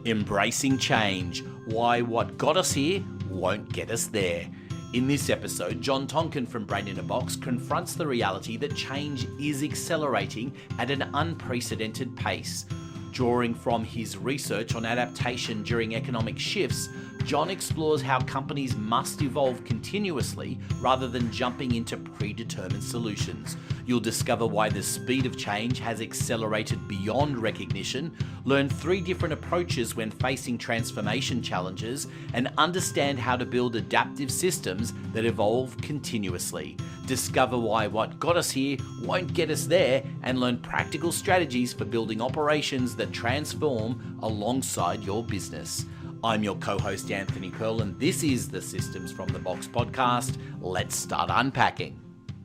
Embracing change, why what got us here won't get us there. In this episode, John Tonkin from Brain in a Box confronts the reality that change is accelerating at an unprecedented pace. Drawing from his research on adaptation during economic shifts, John explores how companies must evolve continuously rather than jumping into predetermined solutions. You'll discover why the speed of change has accelerated beyond recognition, learn 3 different approaches when facing transformation challenges, and understand how to build adaptive systems that evolve continuously. Discover why what got us here won't get us there, and learn practical strategies for building operations that transform alongside your business. I'm your co-host Anthony Pearl, and this is the Systems from the Box podcast. Let's start unpacking.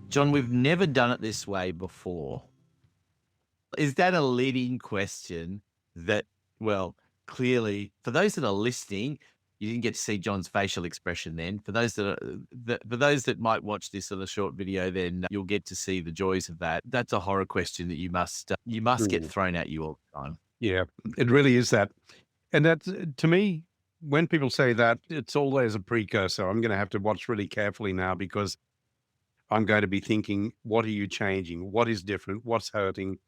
John, we've never done it this way before. Is that a leading question that, well, clearly, for those that are listening, you didn't get to see John's facial expression then. For those that might watch this on a short video, then you'll get to see the joys of that. That's a horror question that you must get thrown at you all the time. Yeah, it really is that. And that, to me, when people say that, it's always a precursor. I'm going to have to watch really carefully now because I'm going to be thinking, what are you changing? What is different? What's hurting?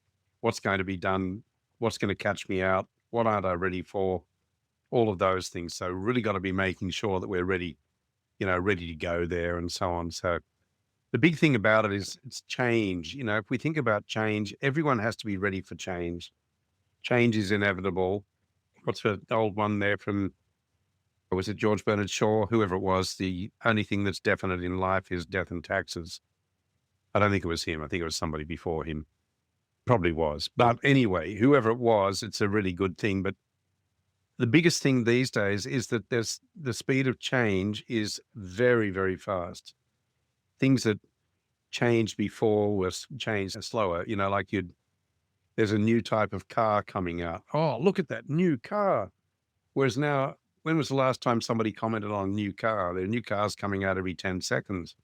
What's going to be done? What's going to catch me out? What aren't I ready for? All of those things. So really got to be making sure that we're ready, ready to go there and so on. So the big thing about it is it's change. If we think about change, everyone has to be ready for change. Change is inevitable. What's the old one there from, was it George Bernard Shaw? Whoever it was, the only thing that's definite in life is death and taxes. I don't think it was him. I think it was somebody before him. Probably was. But anyway, whoever it was, it's a really good thing. But the biggest thing these days is that the speed of change is very, very fast. Things that changed before were changed slower. There's a new type of car coming out. Oh, look at that new car. Whereas now, when was the last time somebody commented on a new car? There are new cars coming out every 10 seconds,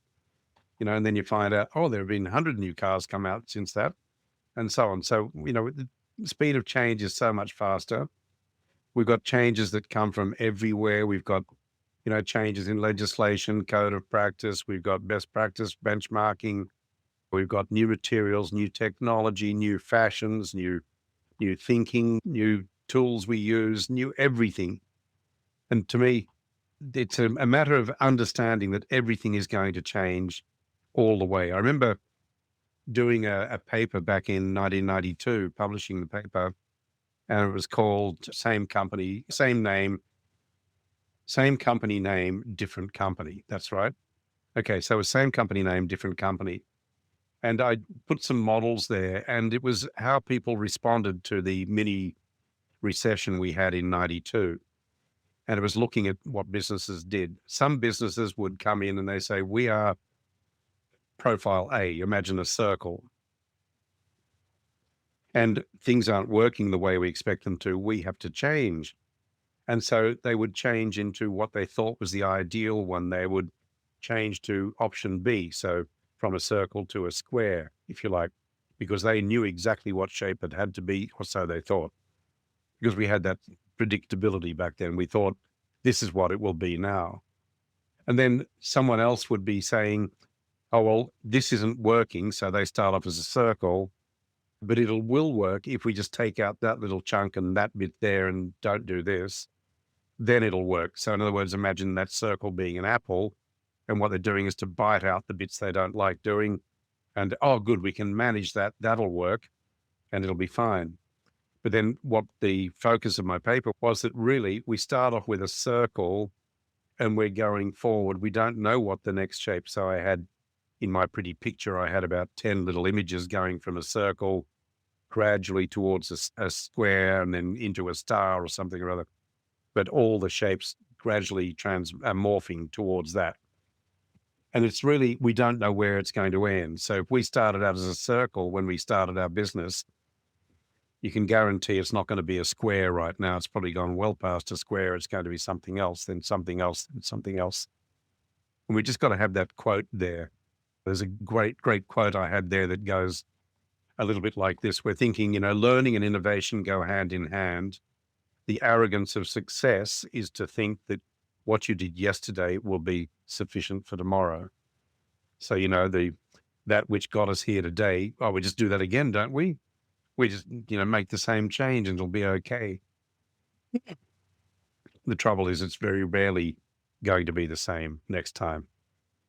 and then you find out, there have been 100 new cars come out since that, and so on. So, the speed of change is so much faster. We've got changes that come from everywhere. We've got, changes in legislation, code of practice. We've got best practice benchmarking. We've got new materials, new technology, new fashions, new thinking, new tools we use, new everything. And to me, it's a matter of understanding that everything is going to change all the way. I remember doing a paper back in 1992, publishing the paper, and it was called Same Company, Same Name, Same Company Name, Different Company. That's right. Okay, so it was Same Company Name, Different Company. And I put some models there, and it was how people responded to the mini recession we had in 92. And it was looking at what businesses did. Some businesses would come in and they say, we are profile A, imagine a circle. And things aren't working the way we expect them to. We have to change. And so they would change into what they thought was the ideal one. They would change to option B. So from a circle to a square, if you like, because they knew exactly what shape it had to be, or so they thought. Because we had that predictability back then. We thought, this is what it will be now. And then someone else would be saying, oh, well, this isn't working. So they start off as a circle, but will work if we just take out that little chunk and that bit there and don't do this, then it'll work. So in other words, imagine that circle being an apple, and what they're doing is to bite out the bits they don't like doing. And, oh, good, we can manage that. That'll work and it'll be fine. But then what the focus of my paper was that really we start off with a circle and we're going forward. We don't know what the next shape. So I had, in my pretty picture, I had about 10 little images going from a circle gradually towards a square and then into a star or something or other. But all the shapes gradually are morphing towards that. And it's really, we don't know where it's going to end. So if we started out as a circle when we started our business, you can guarantee it's not going to be a square right now. It's probably gone well past a square. It's going to be something else, then something else, then something else. And we just got to have that quote there. There's a great quote I had there that goes a little bit like this. We're thinking, learning and innovation go hand in hand. the arrogance of success is to think that what you did yesterday will be sufficient for tomorrow. So, that which got us here today, oh, we just do that again, don't we? We just, make the same change and it'll be okay. The trouble is it's very rarely going to be the same next time.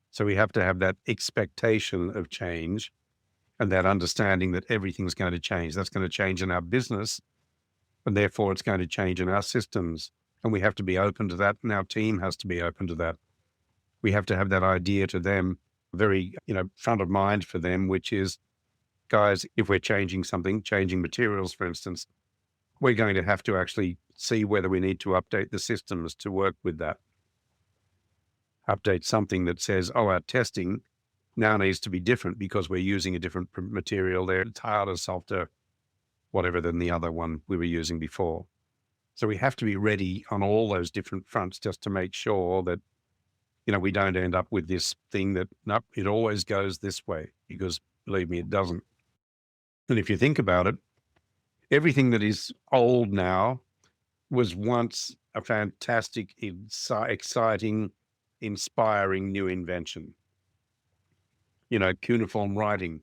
So we have to have that expectation of change and that understanding that everything's going to change. That's going to change in our business, and therefore it's going to change in our systems. And we have to be open to that, and our team has to be open to that. We have to have that idea to them, very, front of mind for them, which is, guys, if we're changing something, changing materials, for instance, we're going to have to actually see whether we need to update the systems to work with that. Update something that says, oh, our testing now needs to be different because we're using a different material there. It's harder, softer, whatever than the other one we were using before. So we have to be ready on all those different fronts just to make sure that, we don't end up with this thing that, nope, it always goes this way, because believe me, it doesn't. And if you think about it, everything that is old now was once a fantastic, exciting, inspiring new invention. Cuneiform writing.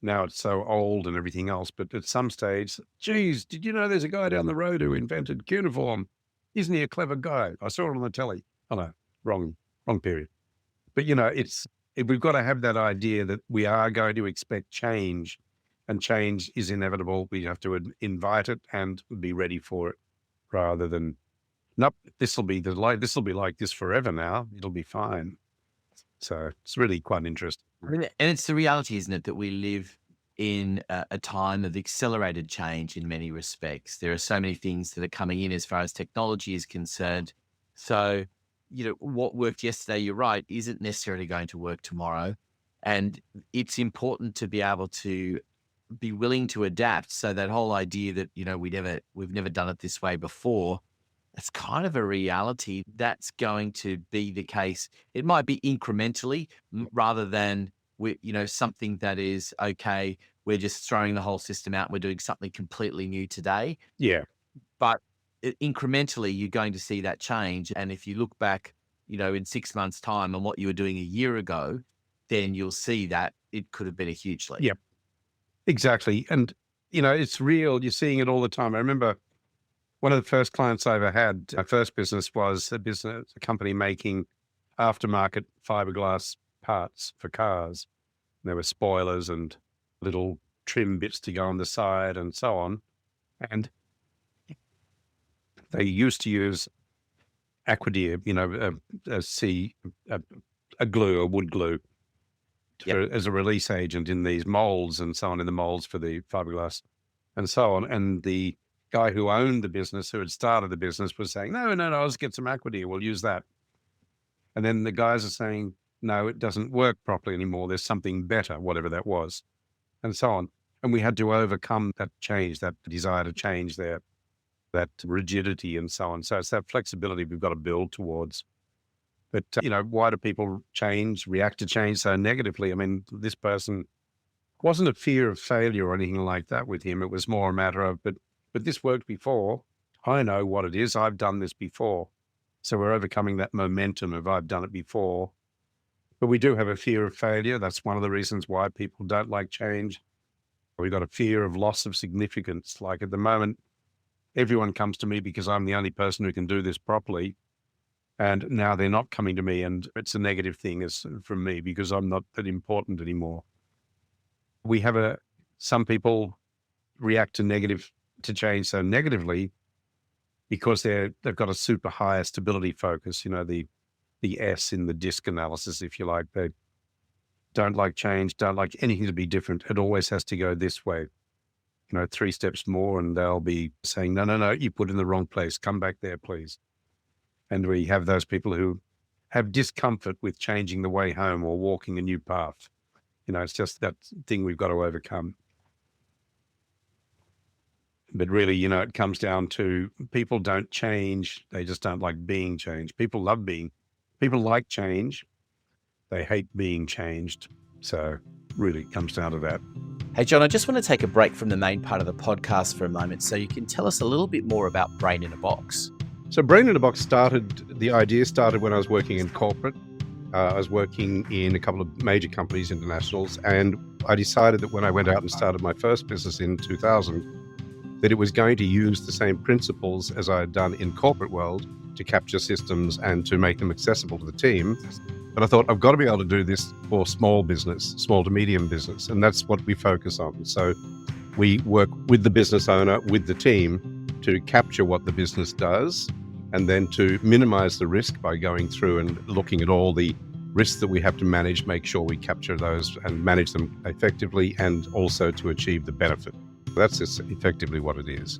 Now it's so old and everything else, but at some stage, geez, did you know there's a guy down the road who invented cuneiform? Isn't he a clever guy? I saw it on the telly. Oh no, wrong period. But we've got to have that idea that we are going to expect change, and change is inevitable. We have to invite it and be ready for it, rather than, nope, this will be like this forever now. It'll be fine. So it's really quite interesting. And it's the reality, isn't it, that we live in a time of accelerated change in many respects. There are so many things that are coming in as far as technology is concerned. So, what worked yesterday, you're right, isn't necessarily going to work tomorrow. And it's important to be able to be willing to adapt. So that whole idea that, we've never done it this way before, it's kind of a reality that's going to be the case. It might be incrementally rather than something that is, okay, we're just throwing the whole system out. We're doing something completely new today. Yeah. But incrementally, you're going to see that change. And if you look back, in 6 months' time on what you were doing a year ago, then you'll see that it could have been a huge leap. Yep, exactly. And, it's real. You're seeing it all the time. I remember one of the first clients I ever had, my first business was a company making aftermarket fiberglass parts for cars. And there were spoilers and little trim bits to go on the side and so on. And they used to use Aquadeer, a glue, a wood glue, as a release agent in these molds and so on, in the molds for the fiberglass and so on. And the guy who owned the business, who had started the business, was saying, no, let's get some Aquadeer. We'll use that. And then the guys are saying, no, it doesn't work properly anymore. There's something better, whatever that was, and so on. And we had to overcome that change, that desire to change that rigidity and so on. So it's that flexibility we've got to build towards. But, why do people react to change so negatively? I mean, this person wasn't a fear of failure or anything like that with him. It was more a matter of, but this worked before. I know what it is. I've done this before. So we're overcoming that momentum of I've done it before. But we do have a fear of failure. That's one of the reasons why people don't like change. We've got a fear of loss of significance. Like at the moment, everyone comes to me because I'm the only person who can do this properly. And now they're not coming to me, and it's a negative thing from me because I'm not that important anymore. We have some people react to change so negatively because they've got a super high stability focus, the S in the DISC analysis, if you like. They don't like change, don't like anything to be different. It always has to go this way. 3 steps more and they'll be saying, no, you put it in the wrong place. Come back there, please. And we have those people who have discomfort with changing the way home or walking a new path. It's just that thing we've got to overcome. But really, it comes down to people don't change. They just don't like being changed. People like change. They hate being changed. So really it comes down to that. Hey, John, I just want to take a break from the main part of the podcast for a moment so you can tell us a little bit more about Brain in a Box. So Brain in a Box the idea started when I was working in corporate. I was working in a couple of major companies, internationals, and I decided that when I went out and started my first business in 2000, that it was going to use the same principles as I had done in corporate world to capture systems and to make them accessible to the team. But I thought, I've got to be able to do this for small business, small to medium business. And that's what we focus on. So we work with the business owner, with the team to capture what the business does, and then to minimize the risk by going through and looking at all the risks that we have to manage, make sure we capture those and manage them effectively, and also to achieve the benefit. That's just effectively what it is.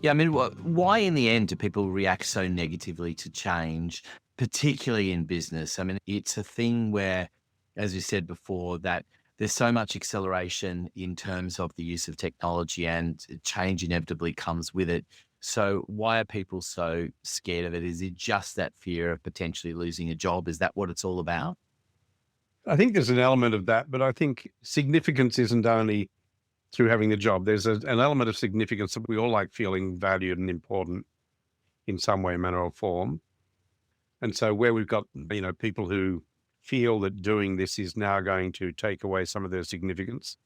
Yeah, I mean, why in the end do people react so negatively to change, particularly in business? I mean, it's a thing where, as you said before, that there's so much acceleration in terms of the use of technology and change inevitably comes with it. So why are people so scared of it? Is it just that fear of potentially losing a job? Is that what it's all about? I think there's an element of that, but I think significance isn't only through having the job. There's an element of significance that we all like feeling valued and important in some way, manner, or form. And so where we've got, people who feel that doing this is now going to take away some of their significance,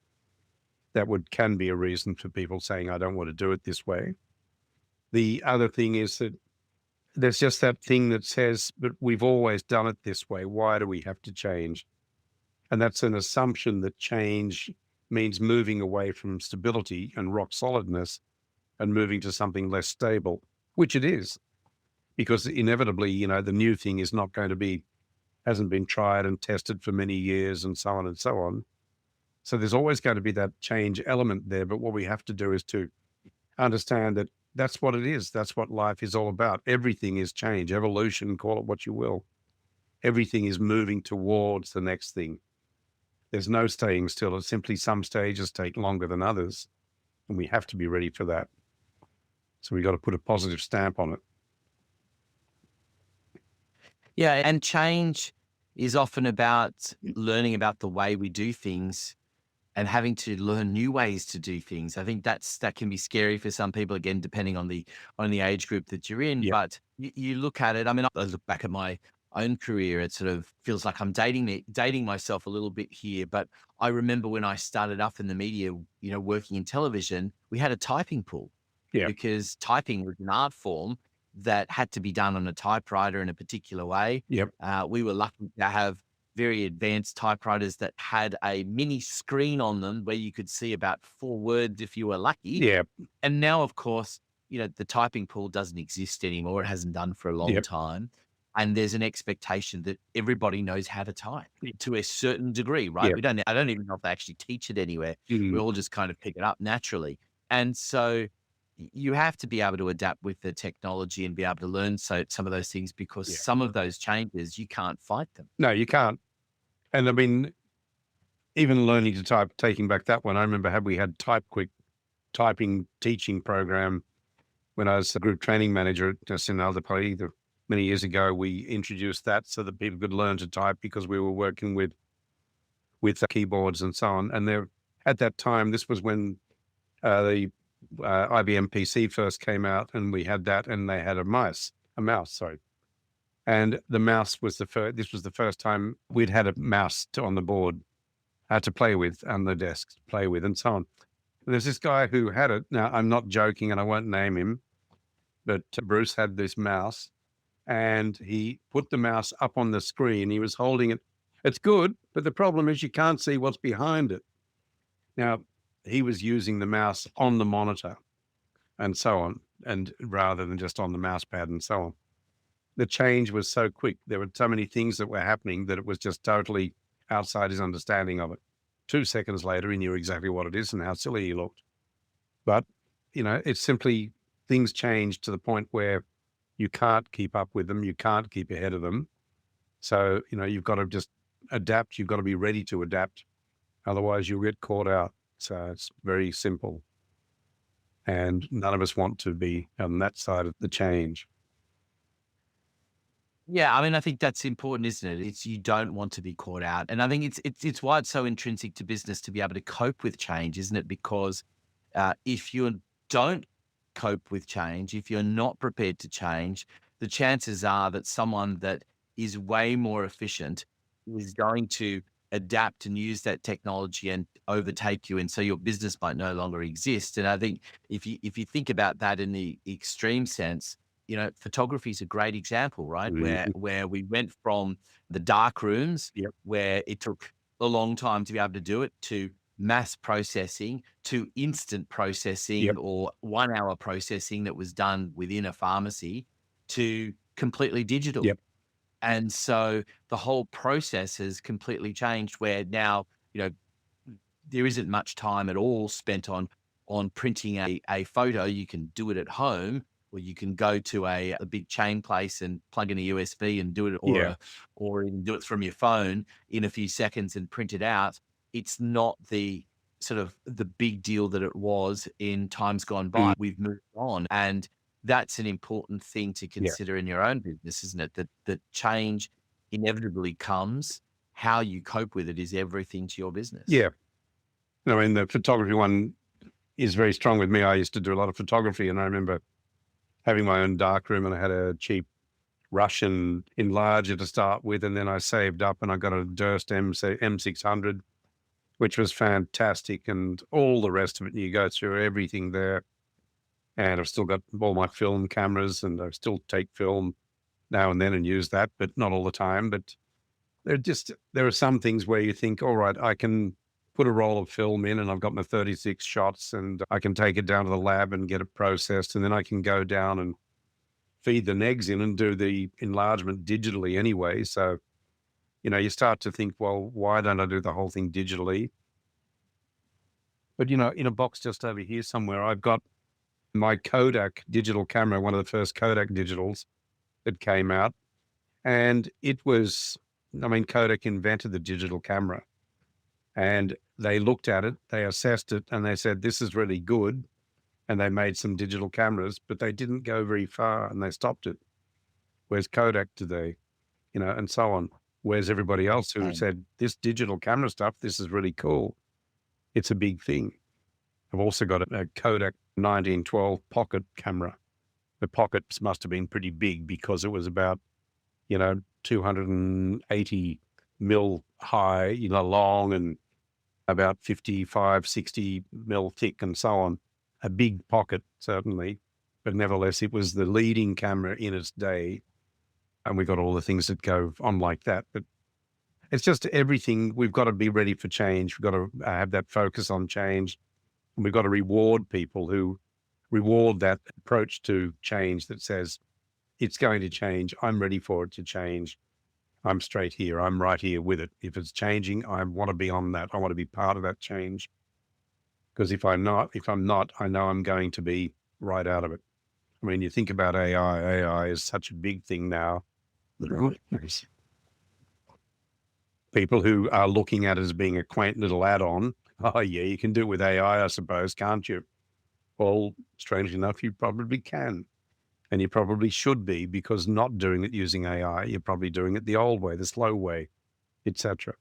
can be a reason for people saying, I don't want to do it this way. The other thing is that there's just that thing that says, but we've always done it this way. Why do we have to change? And that's an assumption that change means moving away from stability and rock solidness and moving to something less stable, which it is, because inevitably, the new thing is not going to be, hasn't been tried and tested for many years and so on and so on. So there's always going to be that change element there. But what we have to do is to understand that that's what it is. That's what life is all about. Everything is change, evolution, call it what you will. Everything is moving towards the next thing. There's no staying still. It's simply some stages take longer than others, and we have to be ready for that. So we got to put a positive stamp on it. Yeah, and change is often about learning about the way we do things and having to learn new ways to do things. I think that can be scary for some people, again, depending on the age group that you're in. Yeah. But you look at it. I mean, I look back at my own career. It sort of feels like I'm dating myself a little bit here. But I remember when I started up in the media, working in television, we had a typing pool Yeah. because typing was an art form that had to be done on a typewriter in a particular way. Yep. We were lucky to have very advanced typewriters that had a mini screen on them where you could see about 4 words if you were lucky. Yeah. And now, of course, the typing pool doesn't exist anymore. It hasn't done for a long Yep. time. And there's an expectation that everybody knows how to type Yeah. to a certain degree, right? Yeah. I don't even know if they actually teach it anywhere. We Mm. all just kind of pick it up naturally. And so you have to be able to adapt with the technology and be able to learn some of those things because Yeah. some of those changes, you can't fight them. No, you can't. And I mean, even learning to type, taking back that one, I remember we had Type Quick typing teaching program when I was a group training manager just in Alderplay many years ago. We introduced that so that people could learn to type because we were working with keyboards and so on. And there, at that time, this was when the IBM PC first came out, and we had that, and they had a mouse, sorry. And the mouse was this was the first time we'd had a mouse on the board to play with, on the desk to play with, and so on. There's this guy who had it. Now, I'm not joking, and I won't name him, but Bruce had this mouse, and he put the mouse up on the screen. He was holding it. It's good, but the problem is you can't see what's behind it. Now, he was using the mouse on the monitor and so on, and rather than just on the mouse pad and so on. The change was so quick. There were so many things that were happening that it was just totally outside his understanding of it. 2 seconds later, he knew exactly what it is and how silly he looked. But, it's simply things change to the point where you can't keep up with them. You can't keep ahead of them. So, you've got to just adapt. You've got to be ready to adapt. Otherwise, you'll get caught out. So it's very simple. And none of us want to be on that side of the change. Yeah, I mean, I think that's important, isn't it? It's you don't want to be caught out, and I think it's why it's so intrinsic to business to be able to cope with change, isn't it? Because if you don't cope with change, if you're not prepared to change, the chances are that someone that is way more efficient is going to adapt and use that technology and overtake you, and so your business might no longer exist. And I think if you think about that in the extreme sense, photography is a great example, right? Where Mhm. where we went from the dark rooms Yep. where it took a long time to be able to do it to mass processing to instant processing Yep. or 1 hour processing that was done within a pharmacy to completely digital. Yep. And so the whole process has completely changed where now, you know, there isn't much time at all spent on printing a photo. You can do it at home, or you can go to a big chain place and plug in a USB and do it, Yeah. or even do it from your phone in a few seconds and print it out. It's not the sort of the big deal that it was in times gone Mm. by. We've moved on, and that's an important thing to Yeah. consider in your own business, isn't it? That change inevitably comes. How you cope with it is everything to your business. Yeah. I mean, the photography one is very strong with me. I used to do a lot of photography, and I remember having my own dark room, and I had a cheap Russian enlarger to start with, and then I saved up and I got a Durst M600, which was fantastic, and all the rest of it. You go through everything there, and I've still got all my film cameras, and I still take film now and then and use that, but not all the time. But there are some things where you think, all right, I can put a roll of film in, and I've got my 36 shots, and I can take it down to the lab and get it processed, and then I can go down and feed the negs in and do the enlargement digitally anyway. So, you start to think, well, why don't I do the whole thing digitally? But, in a box just over here somewhere, I've got my Kodak digital camera, one of the first Kodak digitals that came out. And it was, I mean, Kodak invented the digital camera, and they looked at it, they assessed it, and they said, this is really good. And they made some digital cameras, but they didn't go very far and they stopped it. Where's Kodak today? And so on. Whereas everybody else who Um, said, this digital camera stuff, this is really cool. It's a big thing. I've also got a Kodak 1912 pocket camera. The pockets must have been pretty big because it was about, 280 mil high, long, and about 55, 60 mil thick and so on. A big pocket, certainly. But nevertheless, it was the leading camera in its day. And we got all the things that go on like that. But it's just everything. We've got to be ready for change. We've got to have that focus on change. And we've got to reward people who reward that approach to change that says, it's going to change. I'm ready for it to change. I'm straight here. I'm right here with it. If it's changing, I want to be on that. I want to be part of that change. Because if I'm not, I know I'm going to be right out of it. I mean, you think about AI. AI is such a big thing now. There's people who are looking at it as being a quaint little add-on. Oh yeah, you can do it with AI, I suppose, can't you? Well, strangely enough, you probably can. And you probably should be, because not doing it using AI, you're probably doing it the old way, the slow way, etc.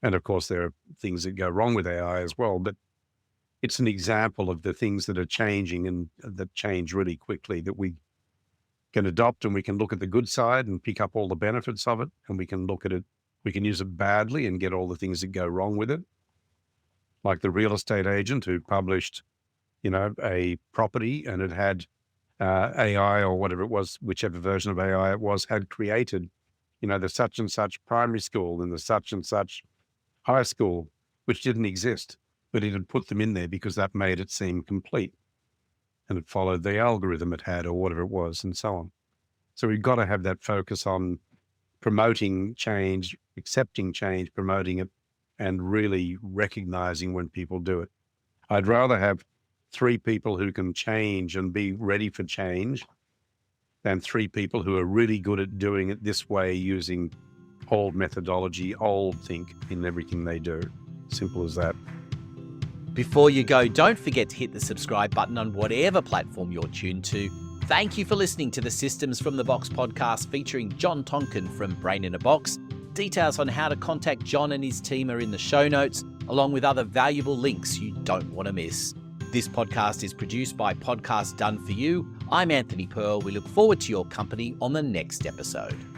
And of course, there are things that go wrong with AI as well, but it's an example of the things that are changing and that change really quickly that we can adopt, and we can look at the good side and pick up all the benefits of it. And we can look at it, we can use it badly and get all the things that go wrong with it. Like the real estate agent who published, a property, and it had AI or whatever it was, whichever version of AI it was, had created, the such and such primary school and the such and such high school, which didn't exist, but it had put them in there because that made it seem complete, and it followed the algorithm it had or whatever it was, and so on. So we've got to have that focus on promoting change, accepting change, promoting it, and really recognizing when people do it. I'd rather have 3 people who can change and be ready for change than 3 people who are really good at doing it this way, using old methodology, old think in everything they do. Simple as that. Before you go, don't forget to hit the subscribe button on whatever platform you're tuned to Thank you for listening to the Systems from the Box podcast featuring John Tonkin from Brain in a Box. Details on how to contact John and his team are in the show notes, along with other valuable links you don't want to miss. This podcast is produced by Podcast Done For You. I'm Anthony Pearl. We look forward to your company on the next episode.